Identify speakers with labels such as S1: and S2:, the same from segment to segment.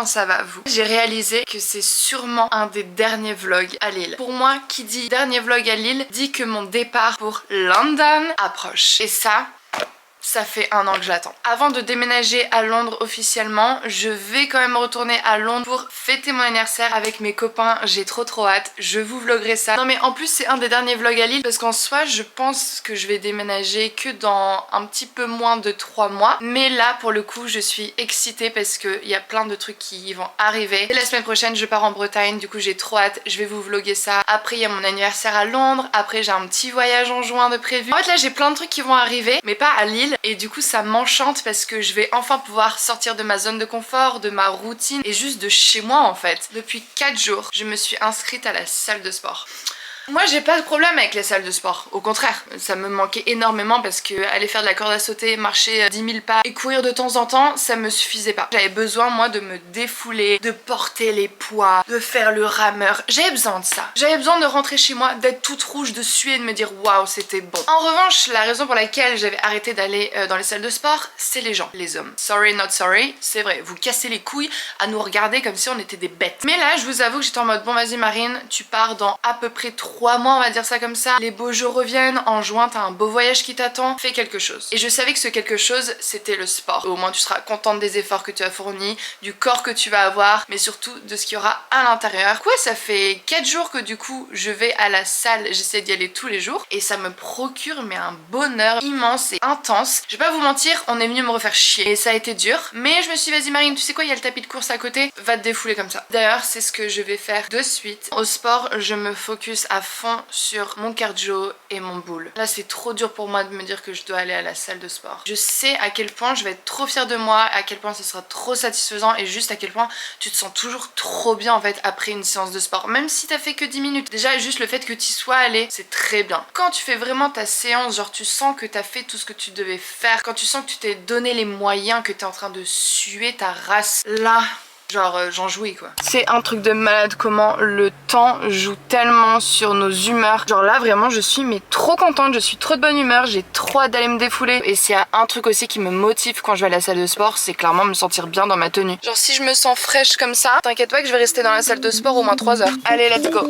S1: Comment ça va vous? J'ai réalisé que c'est sûrement un des derniers vlogs à Lille. Pour moi, qui dit dernier vlog à Lille dit que mon départ pour London approche. Et ça fait 1 an que j'attends. Avant de déménager à Londres officiellement, je vais quand même retourner à Londres pour fêter mon anniversaire avec mes copains. J'ai trop hâte, je vous vloguerai ça. Non mais en plus c'est un des derniers vlogs à Lille parce qu'en soi je pense que je vais déménager que dans un petit peu moins de 3 mois. Mais là pour le coup je suis excitée parce qu'il y a plein de trucs qui vont arriver. Et la semaine prochaine je pars en Bretagne, du coup j'ai trop hâte, je vais vous vlogger ça. Après il y a mon anniversaire à Londres, après j'ai un petit voyage en juin de prévu. En fait là j'ai plein de trucs qui vont arriver mais pas à Lille. Et du coup ça m'enchante parce que je vais enfin pouvoir sortir de ma zone de confort, de ma routine et juste de chez moi en fait. Depuis 4 jours, je me suis inscrite à la salle de sport. Moi j'ai pas de problème avec les salles de sport, au contraire, ça me manquait énormément parce que aller faire de la corde à sauter, marcher 10 000 pas et courir de temps en temps, ça me suffisait pas. J'avais besoin moi de me défouler, de porter les poids, de faire le rameur, j'avais besoin de ça. J'avais besoin de rentrer chez moi, d'être toute rouge, de suer et de me dire waouh c'était bon. En revanche, la raison pour laquelle j'avais arrêté d'aller dans les salles de sport, c'est les gens, les hommes. Sorry not sorry, c'est vrai, vous cassez les couilles à nous regarder comme si on était des bêtes. Mais là je vous avoue que j'étais en mode bon vas-y Marine, tu pars dans à peu près 3 mois on va dire ça comme ça, les beaux jours reviennent, en juin t'as un beau voyage qui t'attend, fais quelque chose. Et je savais que ce quelque chose c'était le sport. Au moins tu seras contente des efforts que tu as fournis, du corps que tu vas avoir, mais surtout de ce qu'il y aura à l'intérieur. Quoi, ça fait 4 jours que du coup je vais à la salle, j'essaie d'y aller tous les jours et ça me procure mais un bonheur immense et intense. Je vais pas vous mentir, on est venu me refaire chier et ça a été dur, mais je me suis dit vas-y Marine, tu sais quoi, il y a le tapis de course à côté, va te défouler comme ça. D'ailleurs c'est ce que je vais faire de suite. Au sport je me focus à fond sur mon cardio et mon boule. Là c'est trop dur pour moi de me dire que je dois aller à la salle de sport. Je sais à quel point je vais être trop fière de moi, à quel point ce sera trop satisfaisant et juste à quel point tu te sens toujours trop bien en fait après une séance de sport. Même si t'as fait que 10 minutes. Déjà juste le fait que tu y sois allé, c'est très bien. Quand tu fais vraiment ta séance, genre tu sens que t'as fait tout ce que tu devais faire, quand tu sens que tu t'es donné les moyens, que t'es en train de suer ta race, là... genre j'en jouis quoi. C'est un truc de malade comment le temps joue tellement sur nos humeurs. Genre là vraiment je suis mais trop contente, je suis trop de bonne humeur, j'ai trop hâte d'aller me défouler. Et s'il y a un truc aussi qui me motive quand je vais à la salle de sport, c'est clairement me sentir bien dans ma tenue. Genre si je me sens fraîche comme ça, t'inquiète pas que je vais rester dans la salle de sport au moins 3 heures. Allez let's go.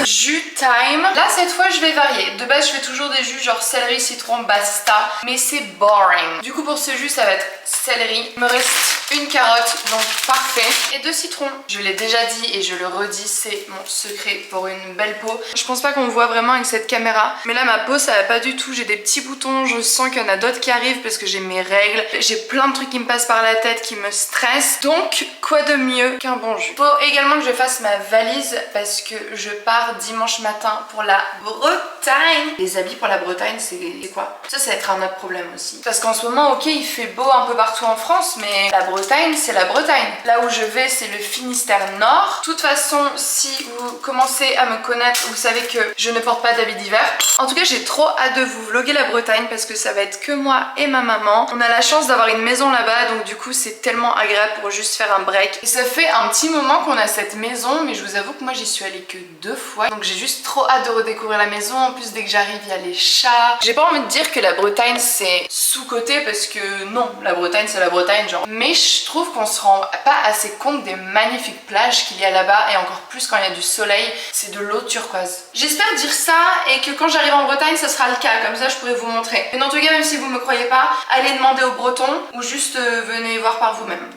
S1: Jus time. Là cette fois je vais varier. De base je fais toujours des jus genre céleri, citron, basta. Mais c'est boring. Du coup pour ce jus ça va être céleri. Il me reste une carotte donc parfait. Et 2 citrons. Je l'ai déjà dit et je le redis, c'est mon secret pour une belle peau. Je pense pas qu'on me voit vraiment avec cette caméra. Mais là ma peau ça va pas du tout. J'ai des petits boutons. Je sens qu'il y en a d'autres qui arrivent parce que j'ai mes règles. J'ai plein de trucs qui me passent par la tête qui me stressent. Donc quoi de mieux qu'un bon jus. Faut également que je fasse ma valise parce que je pars dimanche matin pour la Bretagne. Les habits pour la Bretagne c'est quoi? Ça va être un autre problème aussi. Parce qu'en ce moment ok il fait beau un peu partout en France mais la Bretagne c'est la Bretagne. Là où je vais c'est le Finistère Nord. De toute façon si vous commencez à me connaître vous savez que je ne porte pas d'habits d'hiver. En tout cas j'ai trop hâte de vous vlogger la Bretagne parce que ça va être que moi et ma maman. On a la chance d'avoir une maison là-bas donc du coup c'est tellement agréable pour juste faire un break. Et ça fait un petit moment qu'on a cette maison mais je vous avoue que moi j'y suis allée que 2 fois. Donc j'ai juste trop hâte de redécouvrir la maison. En plus dès que j'arrive il y a les chats. J'ai pas envie de dire que la Bretagne c'est sous-côté parce que non, la Bretagne c'est la Bretagne genre. Mais je trouve qu'on se rend pas assez compte des magnifiques plages qu'il y a là-bas et encore plus quand il y a du soleil, c'est de l'eau turquoise. J'espère dire ça et que quand j'arrive en Bretagne ça sera le cas, comme ça je pourrai vous montrer. Mais en tout cas même si vous me croyez pas, allez demander aux Bretons ou juste venez voir par vous-même.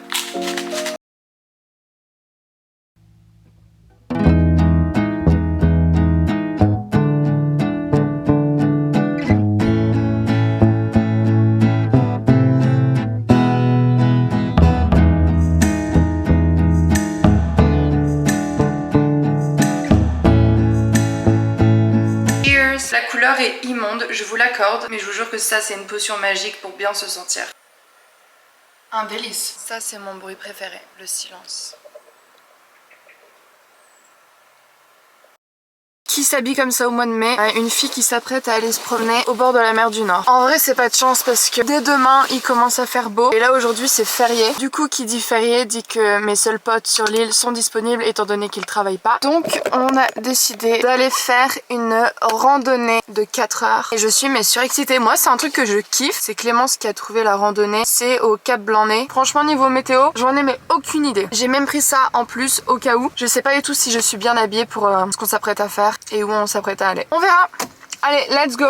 S1: La couleur est immonde, je vous l'accorde, mais je vous jure que ça c'est une potion magique pour bien se sentir. Un délice. Ça c'est mon bruit préféré, le silence. Qui s'habille comme ça au mois de mai? Une fille qui s'apprête à aller se promener au bord de la mer du Nord. En vrai c'est pas de chance parce que dès demain il commence à faire beau et là aujourd'hui c'est férié. Du coup qui dit férié dit que mes seuls potes sur l'île sont disponibles étant donné qu'ils travaillent pas. Donc on a décidé d'aller faire une randonnée de 4 heures et je suis mais surexcitée. Moi c'est un truc que je kiffe, c'est Clémence qui a trouvé la randonnée, c'est au Cap Blanc-Nez. Franchement niveau météo j'en ai mais aucune idée. J'ai même pris ça en plus au cas où. Je sais pas du tout si je suis bien habillée pour ce qu'on s'apprête à faire et où on s'apprête à aller. On verra. Allez, let's go.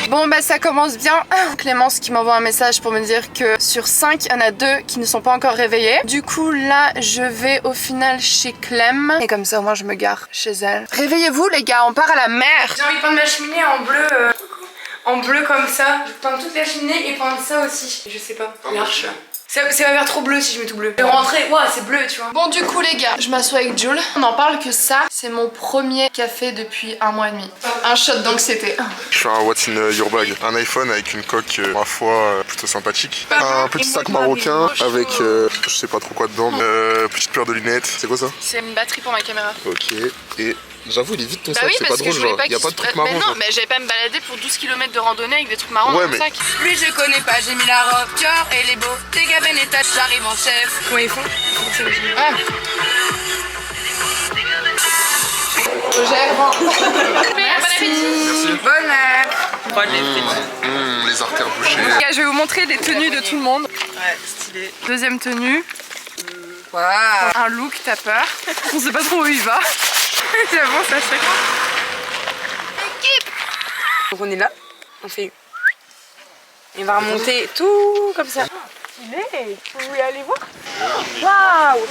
S1: Bon bah ça commence bien. Clémence qui m'envoie un message pour me dire que sur 5 il y en a 2 qui ne sont pas encore réveillés. Du coup là je vais au final chez Clem et comme ça au moins je me gare chez elle. Réveillez-vous les gars, on part à la mer. J'ai envie de peindre ma cheminée en bleu. En bleu comme ça, je peins toute la cheminée et peindre ça aussi. Je sais pas, l'arche là. Ça va faire trop bleu si je mets tout bleu. Je vais rentrer, ouah c'est bleu tu vois. Bon du coup les gars, je m'assois avec Jules. On en parle que ça, c'est mon premier café depuis 1 mois et demi. Un shot d'anxiété.
S2: Je fais un What's in your bag, un iPhone avec une coque ma foi plutôt sympathique. Un petit sac marocain avec je sais pas trop quoi dedans. Petite paire de lunettes, c'est quoi ça?
S1: C'est une batterie pour ma caméra.
S2: Ok, et j'avoue il est vite ton
S1: Bah
S2: sac,
S1: oui,
S2: c'est pas
S1: parce que
S2: drôle
S1: je voulais
S2: genre,
S1: pas
S2: y a pas de truc
S1: qu'il
S2: marrant.
S1: Mais non,
S2: genre.
S1: mais j'allais pas me balader pour 12 km de randonnée avec des trucs marrants
S2: Ouais,
S1: dans
S2: mais-
S1: le sac. Lui je connais pas, j'ai mis la robe, Dior et les beaux. T'es gars Benetta, j'arrive en chef. Comment ils font? Ah. Roger, bon. Merci. Bonne
S2: Les artères bouchées.
S1: Je vais vous montrer des tenues de tout le monde. Ouais, stylé. Deuxième tenue. Wow. Un look, t'as peur. On sait pas trop où il va. J'avoue, ça choque. Équipe.
S3: Donc on est là, on fait. Et on va remonter tout comme ça. Stylé. Vous voulez aller voir? Waouh!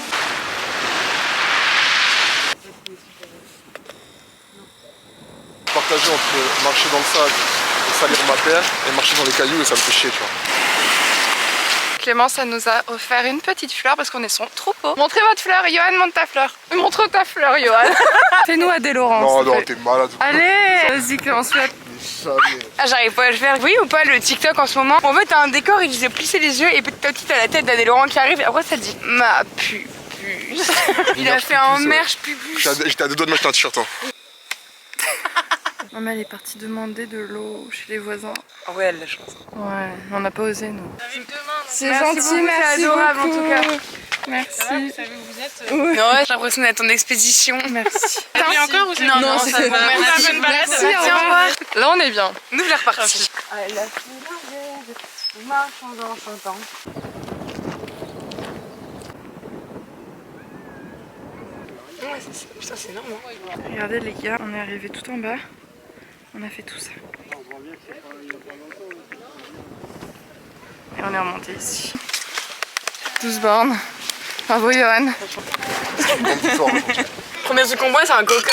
S2: Partager entre marcher dans le sable et salir ma paire et marcher dans les cailloux et ça me fait chier tu vois.
S1: Clémence, elle nous a offert une petite fleur parce qu'on est son troupeau. Montrez votre fleur, Johan, montre ta fleur. Montre ta fleur, Johan. Fais-nous à des Laurence.
S2: Non, non, t'es malade.
S1: Allez, vas-y, Clémence, fais-la.
S3: Ah, j'arrive pas à le faire. Oui ou pas le TikTok en ce moment? En fait, t'as un décor, il disait plisser les yeux et petit à petit t'as la tête d'Adèle Laurent qui arrive et après ça dit ma pupuce. Il a fait un merche pupuce.
S2: J'étais à 2 doigts de m'acheter un t-shirt. Hein.
S1: Maman, elle est partie demander de l'eau chez les voisins.
S3: Ah ouais, elle a la chance.
S1: Ouais, on n'a pas osé, nous. C'est
S3: Merci
S1: gentil,
S3: beaucoup,
S1: merci
S3: c'est adorable,
S1: beaucoup.
S3: en tout cas.
S1: Merci.
S3: Vous savez où vous êtes? Ouais, j'ai l'impression d'être en expédition.
S1: Merci.
S3: T'as pris encore ou c'est non, non,
S1: c'est
S3: ça va.
S1: Merci,
S3: Bonne balade.
S1: merci, au revoir. Là, on est bien.
S3: Nous, la repartie. Elle a nous marchons en chantant. Ouais, putain, c'est énorme.
S1: Regardez, les gars, on est arrivé tout en bas. On a fait tout ça. Et on est remonté ici. 12 bornes. Bravo, Johan.
S3: Premier truc qu'on boit, c'est un coca.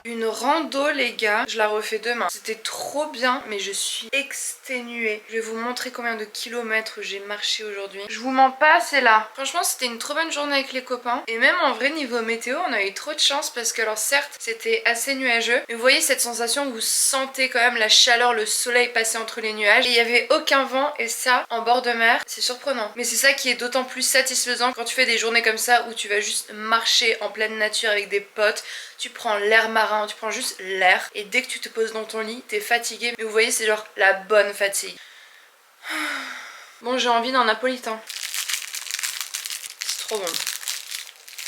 S1: Une rando les gars, je la refais demain. C'était trop bien mais je suis exténuée. Je vais vous montrer combien de kilomètres j'ai marché aujourd'hui. Je vous mens pas, c'est là. Franchement c'était une trop bonne journée avec les copains. Et même en vrai niveau météo on a eu trop de chance parce que alors certes c'était assez nuageux. Mais vous voyez cette sensation où vous sentez quand même la chaleur, le soleil passer entre les nuages. Et il n'y avait aucun vent et ça en bord de mer c'est surprenant. Mais c'est ça qui est d'autant plus satisfaisant quand tu fais des journées comme ça où tu vas juste marcher en pleine nature avec des potes. Tu prends l'air marin, tu prends juste l'air et dès que tu te poses dans ton lit, t'es fatigué. Mais vous voyez, c'est genre la bonne fatigue. Bon, j'ai envie d'un napolitain. C'est trop bon.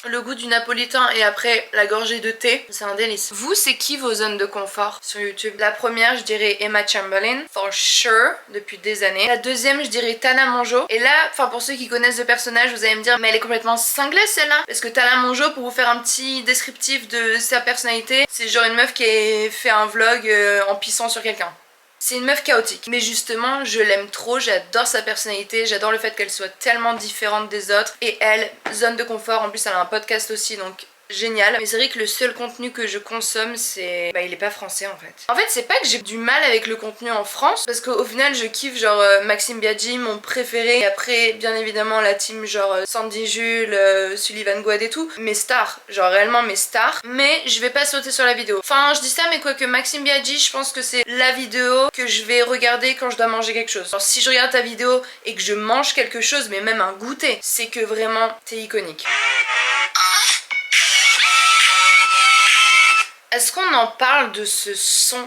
S1: Le goût du napolitain et après la gorgée de thé, c'est un délice. Vous, c'est qui vos zones de confort sur YouTube? La première, je dirais Emma Chamberlain, for sure, depuis des années. La deuxième, je dirais Tana Mongeau. Et là, enfin pour ceux qui connaissent le personnage, vous allez me dire, mais elle est complètement cinglée celle-là. Parce que Tana Mongeau, pour vous faire un petit descriptif de sa personnalité, c'est genre une meuf qui a fait un vlog en pissant sur quelqu'un. C'est une meuf chaotique, mais justement je l'aime trop, j'adore sa personnalité, j'adore le fait qu'elle soit tellement différente des autres. Et elle, zone de confort, en plus elle a un podcast aussi donc génial. Mais c'est vrai que le seul contenu que je consomme, c'est... Bah il est pas français en fait. En fait c'est pas que j'ai du mal avec le contenu en France, parce qu'au final je kiffe genre Maxime Biaggi, mon préféré. Et après bien évidemment la team genre Sandy Jules, Sullivan Gouad et tout. Mes stars, genre réellement mes stars. Mais je vais pas sauter sur la vidéo. Enfin je dis ça mais quoi que Maxime Biaggi, je pense que c'est la vidéo que je vais regarder quand je dois manger quelque chose. Alors si je regarde ta vidéo et que je mange quelque chose, mais même un goûter, c'est que vraiment t'es iconique. Est-ce qu'on en parle de ce son?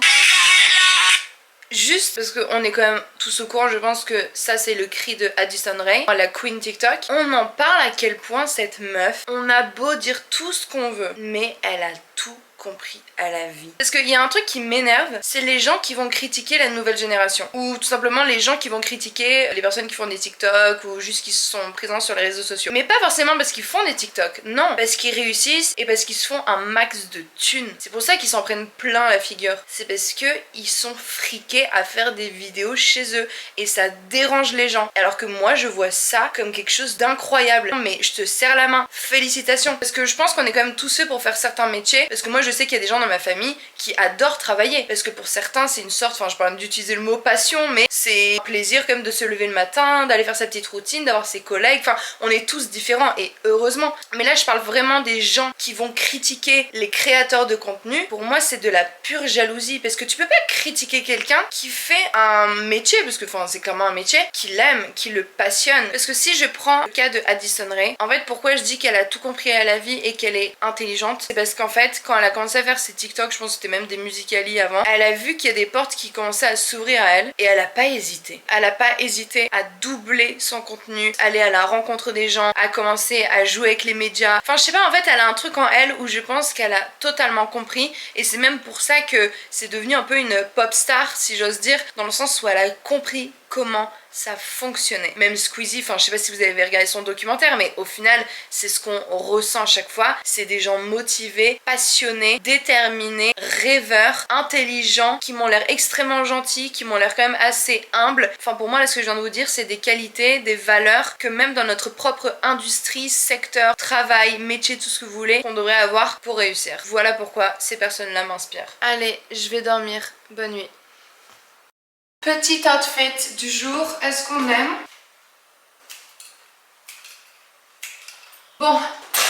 S1: Juste parce qu'on est quand même tous au courant, je pense que ça c'est le cri de Addison Rae, la queen TikTok. On en parle à quel point cette meuf, on a beau dire tout ce qu'on veut, mais elle a tout compris à la vie. Parce qu'il y a un truc qui m'énerve, c'est les gens qui vont critiquer la nouvelle génération. Ou tout simplement les gens qui vont critiquer les personnes qui font des TikTok ou juste qui sont présents sur les réseaux sociaux. Mais pas forcément parce qu'ils font des TikTok, non. Parce qu'ils réussissent et parce qu'ils se font un max de thunes. C'est pour ça qu'ils s'en prennent plein la figure. C'est parce que ils sont friqués à faire des vidéos chez eux et ça dérange les gens. Alors que moi je vois ça comme quelque chose d'incroyable. Mais je te serre la main, félicitations. Parce que je pense qu'on est quand même tous faits pour faire certains métiers. Parce que moi je sais qu'il y a des gens dans ma famille qui adorent travailler, parce que pour certains c'est une sorte, enfin je parle d'utiliser le mot passion, mais c'est un plaisir comme de se lever le matin, d'aller faire sa petite routine, d'avoir ses collègues, enfin on est tous différents et heureusement. Mais là je parle vraiment des gens qui vont critiquer les créateurs de contenu. Pour moi c'est de la pure jalousie, parce que tu peux pas critiquer quelqu'un qui fait un métier, parce que enfin c'est clairement un métier, qui l'aime, qui le passionne. Parce que si je prends le cas de Addison Rae, en fait pourquoi je dis qu'elle a tout compris à la vie et qu'elle est intelligente, c'est parce qu'en fait quand elle a commencé à faire ses TikTok, je pense que c'était même des Musical.ly avant, elle a vu qu'il y a des portes qui commençaient à s'ouvrir à elle et elle a pas hésité. Elle a pas hésité à doubler son contenu, aller à la rencontre des gens, à commencer à jouer avec les médias. Enfin je sais pas, en fait elle a un truc en elle où je pense qu'elle a totalement compris et c'est même pour ça que c'est devenu un peu une pop star si j'ose dire, dans le sens où elle a compris comment ça fonctionnait. Même Squeezie, enfin je sais pas si vous avez regardé son documentaire, mais au final c'est ce qu'on ressent à chaque fois, c'est des gens motivés, passionnés, déterminés, rêveurs, intelligents, qui m'ont l'air extrêmement gentils, qui m'ont l'air quand même assez humbles. Enfin pour moi là ce que je viens de vous dire c'est des qualités, des valeurs que même dans notre propre industrie, secteur, travail, métier, tout ce que vous voulez, qu'on devrait avoir pour réussir. Voilà pourquoi ces personnes là m'inspirent. Allez, je vais dormir, bonne nuit. Petit outfit du jour, est-ce qu'on aime? Bon,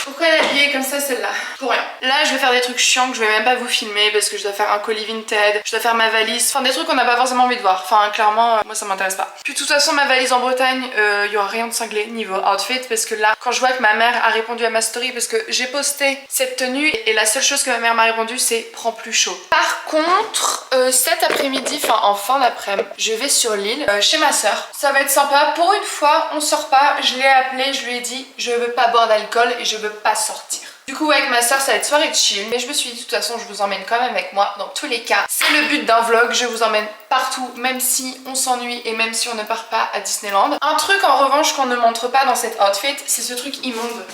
S1: pourquoi elle est habillée comme ça celle-là? Pour rien. Là je vais faire des trucs chiants que je vais même pas vous filmer parce que je dois faire un colis Vinted, je dois faire ma valise, enfin des trucs qu'on n'a pas forcément envie de voir. Enfin clairement moi ça m'intéresse pas. Puis de toute façon ma valise en Bretagne, il y aura rien de cinglé niveau outfit, parce que là quand je vois que ma mère a répondu à ma story parce que j'ai posté cette tenue et la seule chose que ma mère m'a répondu c'est prends plus chaud. Par contre cet après-midi, enfin en fin d'après-midi, je vais sur l'île chez ma soeur. Ça va être sympa, pour une fois on sort pas, je l'ai appelé, je lui ai dit je veux pas boire d'alcool et je veux pas sortir. Du coup avec ma soeur ça va être soirée de chill, mais je me suis dit de toute façon je vous emmène quand même avec moi dans tous les cas. C'est le but d'un vlog, je vous emmène partout même si on s'ennuie et même si on ne part pas à Disneyland. Un truc en revanche qu'on ne montre pas dans cet outfit, c'est ce truc immonde.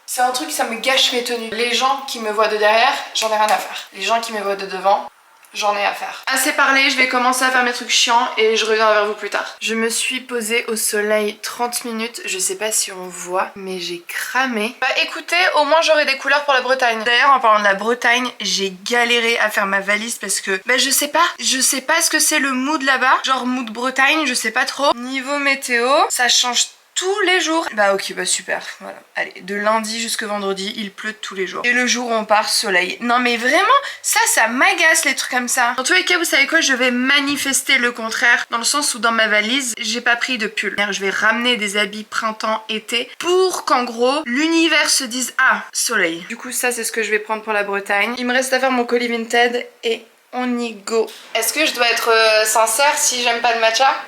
S1: C'est un truc, ça me gâche mes tenues. Les gens qui me voient de derrière, j'en ai rien à faire. Les gens qui me voient de devant, j'en ai à faire. Assez parlé, je vais commencer à faire mes trucs chiants et je reviens vers vous plus tard. Je me suis posée au soleil 30 minutes, je sais pas si on voit, mais j'ai cramé. Bah écoutez, au moins j'aurai des couleurs pour la Bretagne. D'ailleurs en parlant de la Bretagne, j'ai galéré à faire ma valise parce que bah je sais pas ce que c'est le mood là-bas. Genre mood Bretagne, je sais pas trop. Niveau météo, ça change tous les jours. Bah ok, bah super, voilà. Allez, de lundi jusqu'à vendredi, il pleut tous les jours. Et le jour où on part, soleil. Non mais vraiment, ça m'agace les trucs comme ça. Dans tous les cas, vous savez quoi, je vais manifester le contraire. Dans le sens où dans ma valise, j'ai pas pris de pull. Je vais ramener des habits printemps-été pour qu'en gros, l'univers se dise ah, soleil. Du coup, ça c'est ce que je vais prendre pour la Bretagne. Il me reste à faire mon colis Vinted et on y go. Est-ce que je dois être sincère si j'aime pas le matcha?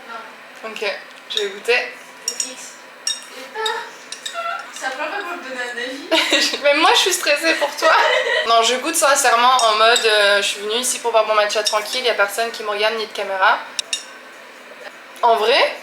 S1: Non. Ok, je vais goûter.
S3: Ça pleure pas pour te donner un avis.
S1: Même moi je suis stressée pour toi. Non, je goûte sincèrement en mode je suis venue ici pour boire mon matcha tranquille, il y a personne qui me regarde ni de caméra. En vrai,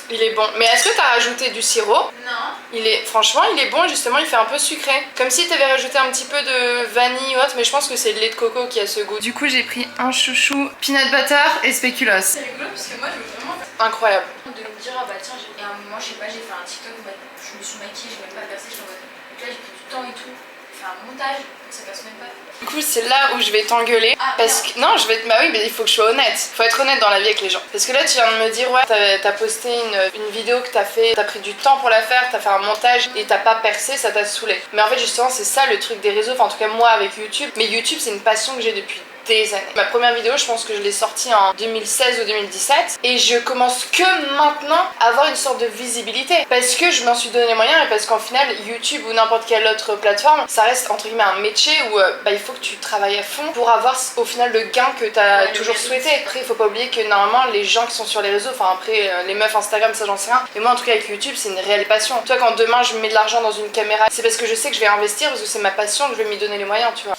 S1: il est bon. Mais est-ce que t'as rajouté du sirop?
S3: Non.
S1: Franchement il est bon, justement il fait un peu sucré. Comme si t'avais rajouté un petit peu de vanille ou autre, mais je pense que c'est le lait de coco qui a ce goût. Du coup j'ai pris un chouchou peanut butter et spéculoos.
S3: C'est rigolo parce que moi je veux vraiment...
S1: Incroyable.
S3: De me dire ah bah tiens, et à un moment je sais pas, j'ai fait un TikTok, je me suis maquillée, j'ai même pas percé, je suis en mode... Donc là j'ai pris du temps et tout. Enfin
S1: un montage, ça passe même pas. Du coup, c'est là où je vais t'engueuler. Parce que. Non, je vais. Bah oui, mais il faut que je sois honnête. Faut être honnête dans la vie avec les gens. Parce que là, tu viens de me dire, ouais, t'as posté une vidéo que t'as fait, t'as pris du temps pour la faire, t'as fait un montage et t'as pas percé, ça t'a saoulé. Mais en fait, justement, c'est ça le truc des réseaux. Enfin, en tout cas, moi avec YouTube. Mais YouTube, c'est une passion que j'ai depuis des années. Ma première vidéo, je pense que je l'ai sortie en 2016 ou 2017 et je commence que maintenant à avoir une sorte de visibilité parce que je m'en suis donné les moyens et parce qu'en final YouTube ou n'importe quelle autre plateforme, ça reste entre guillemets un métier où il faut que tu travailles à fond pour avoir au final le gain que tu as toujours souhaité. Après, il faut pas oublier que normalement les gens qui sont sur les réseaux, enfin après les meufs Instagram, ça j'en sais rien, mais moi en tout cas avec YouTube, c'est une réelle passion. Toi, quand demain je mets de l'argent dans une caméra, c'est parce que je sais que je vais investir, parce que c'est ma passion, que je vais m'y donner les moyens, tu vois.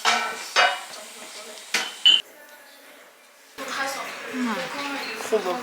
S1: Trop bon.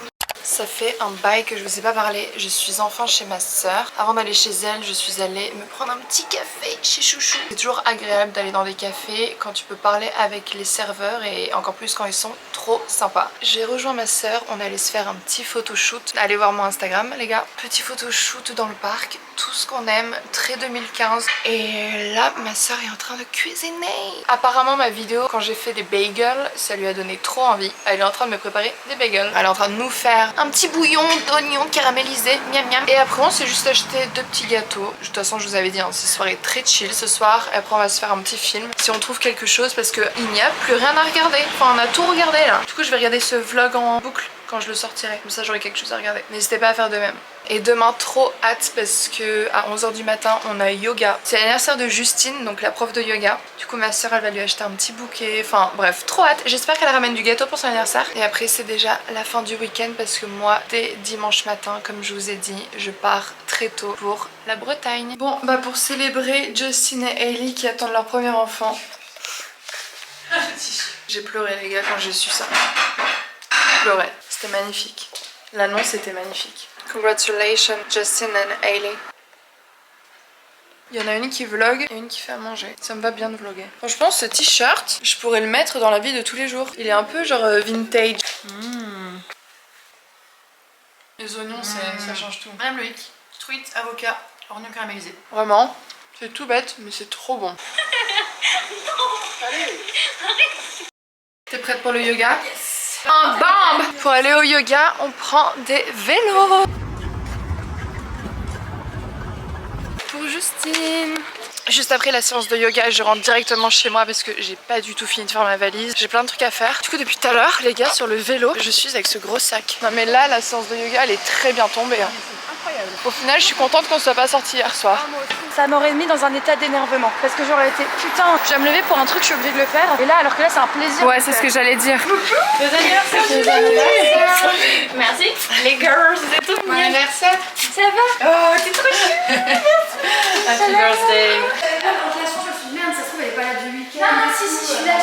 S1: Ça fait un bail que je vous ai pas parlé. Je suis enfin chez ma soeur. Avant d'aller chez elle, je suis allée me prendre un petit café chez Chouchou. C'est toujours agréable d'aller dans des cafés quand tu peux parler avec les serveurs et encore plus quand ils sont trop sympas. J'ai rejoint ma soeur. On allait se faire un petit photoshoot. Allez voir mon Instagram, les gars. Petit photoshoot dans le parc. Tout ce qu'on aime. Très 2015. Et là, ma soeur est en train de cuisiner. Apparemment, ma vidéo, quand j'ai fait des bagels, ça lui a donné trop envie. Elle est en train de me préparer des bagels. Elle est en train de nous faire un petit bouillon d'oignons caramélisés, miam miam. Et après on s'est juste acheté 2 petits gâteaux. De toute façon je vous avais dit, hein, c'est soirée très chill ce soir. Et après on va se faire un petit film si on trouve quelque chose parce qu'il n'y a plus rien à regarder. Enfin on a tout regardé là. Du coup je vais regarder ce vlog en boucle quand je le sortirai. Comme ça j'aurai quelque chose à regarder. N'hésitez pas à faire de même. Et demain trop hâte parce que à 11 h du matin on a yoga. C'est l'anniversaire de Justine, donc la prof de yoga. Du coup ma soeur elle va lui acheter un petit bouquet. Enfin bref, trop hâte. J'espère qu'elle ramène du gâteau pour son anniversaire. Et après c'est déjà la fin du week-end parce que moi dès dimanche matin, comme je vous ai dit, je pars très tôt pour la Bretagne. Bon bah pour célébrer Justine et Hailey qui attendent leur premier enfant. J'ai pleuré les gars quand j'ai su ça. J'ai pleuré. C'était magnifique. L'annonce était magnifique. Congratulations Justin and Hailey. Il y en a une qui vlog et une qui fait à manger. Ça me va bien de vlogger. Franchement ce t-shirt, je pourrais le mettre dans la vie de tous les jours. Il est un peu genre vintage. Les oignons ça change tout. Madame Loïc, truite, avocat, oignons caramélisés. Vraiment, c'est tout bête mais c'est trop bon. Allez. T'es prête pour le yoga? Yes. Un bam! Pour aller au yoga, on prend des vélos. Pour Justine. Juste après la séance de yoga, je rentre directement chez moi parce que j'ai pas du tout fini de faire ma valise. J'ai plein de trucs à faire. Du coup, depuis tout à l'heure, les gars, sur le vélo, je suis avec ce gros sac. Non mais là, la séance de yoga, elle est très bien tombée. Hein. Incroyable. Au final, je suis contente qu'on soit pas sorti hier soir.
S3: Ça m'aurait mis dans un état d'énervement parce que j'aurais été putain, je vais me lever pour un truc, je suis obligée de le faire. Et là, alors que là, c'est un plaisir.
S1: Ouais, c'est ce que j'allais dire.
S3: Bon anniversaire.
S1: Merci. Les girls, c'est tout mignon. Bon anniversaire.
S3: Ça va? Oh, t'es trop chou.
S1: Happy birthday.
S3: Merde, ça se trouve, elle est pas là du week-end. Non, si, je suis là,